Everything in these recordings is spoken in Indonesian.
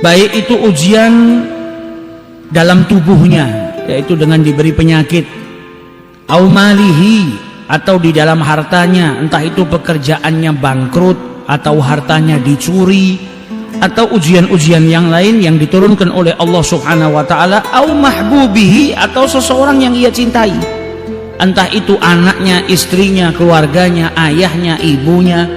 baik itu ujian dalam tubuhnya, yaitu dengan diberi penyakit, au malihi, atau di dalam hartanya, entah itu pekerjaannya bangkrut atau hartanya dicuri, atau ujian-ujian yang lain yang diturunkan oleh Allah Subhanahu wa taala, au mahbubihi, atau seseorang yang ia cintai, entah itu anaknya, istrinya, keluarganya, ayahnya, ibunya,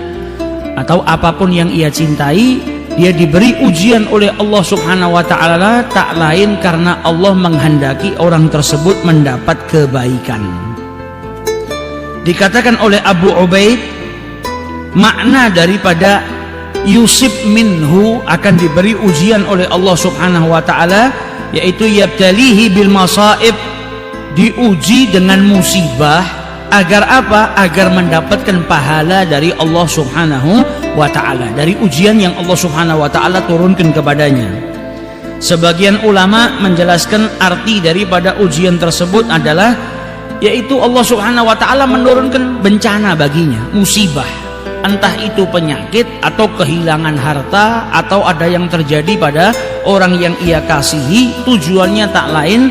atau apapun yang ia cintai, dia diberi ujian oleh Allah Subhanahu wa taala, tak lain karena Allah menghendaki orang tersebut mendapat kebaikan. Dikatakan oleh Abu Ubaid, makna daripada yusib minhu, akan diberi ujian oleh Allah Subhanahu wa taala, yaitu yabtalihi bil masaib, diuji dengan musibah. Agar apa? Agar mendapatkan pahala dari Allah Subhanahu wa ta'ala, dari ujian yang Allah Subhanahu wa ta'ala turunkan kepadanya. Sebagian ulama menjelaskan arti daripada ujian tersebut adalah, yaitu Allah Subhanahu wa ta'ala menurunkan bencana baginya, musibah, entah itu penyakit atau kehilangan harta, atau ada yang terjadi pada orang yang ia kasihi. Tujuannya tak lain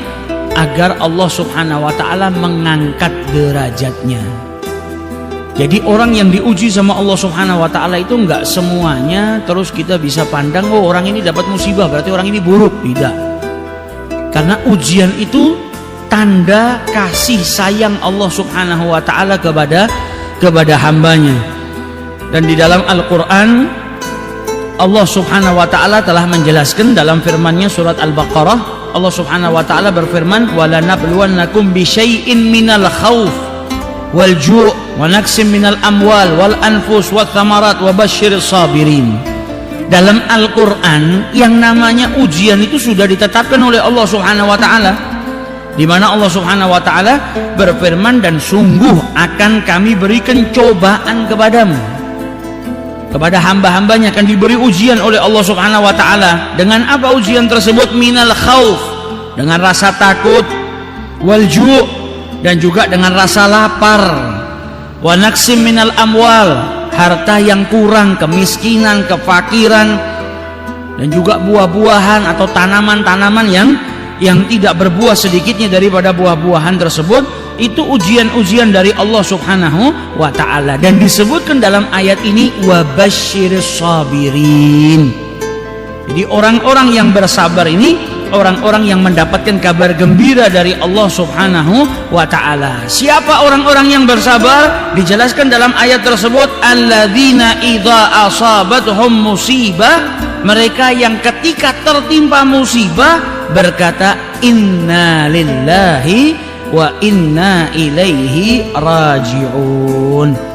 agar Allah Subhanahu wa ta'ala mengangkat derajatnya. Jadi orang yang diuji sama Allah Subhanahu wa ta'ala itu enggak semuanya terus kita bisa pandang, oh orang ini dapat musibah berarti orang ini buruk. Tidak. Karena ujian itu tanda kasih sayang Allah Subhanahu wa ta'ala kepada hambanya. Dan di dalam Al-Quran Allah Subhanahu wa ta'ala telah menjelaskan dalam firman-Nya surat Al-Baqarah. Allah Subhanahu wa ta'ala berfirman, wala nabluwannakum bisyai'in minal khawf wal ju' wa naqsim minal amwal wal anfus wat thamarat wa basyiris sabirin. Dalam Al-Quran yang namanya ujian itu sudah ditetapkan oleh Allah Subhanahu wa ta'ala, di mana Allah Subhanahu wa ta'ala berfirman, dan sungguh akan kami berikan cobaan kepadamu, kepada hamba-hambanya akan diberi ujian oleh Allah Subhanahu wa ta'ala. Dengan apa ujian tersebut? Minal khauf, dengan rasa takut, wal ju', dan juga dengan rasa lapar, wa naqsim minal amwal, harta yang kurang, kemiskinan, kefakiran, dan juga buah-buahan atau tanaman-tanaman yang tidak berbuah sedikitnya daripada buah-buahan tersebut. Itu ujian-ujian dari Allah Subhanahu wa ta'ala. Dan disebutkan dalam ayat ini, wa basyiris sabirin. Jadi orang-orang yang bersabar ini orang-orang yang mendapatkan kabar gembira dari Allah Subhanahu wa ta'ala. Siapa orang-orang yang bersabar? Dijelaskan dalam ayat tersebut, alladzina idza asabatuhum musibah, mereka yang ketika tertimpa musibah berkata, inna lillahi wa inna ilaihi raji'un.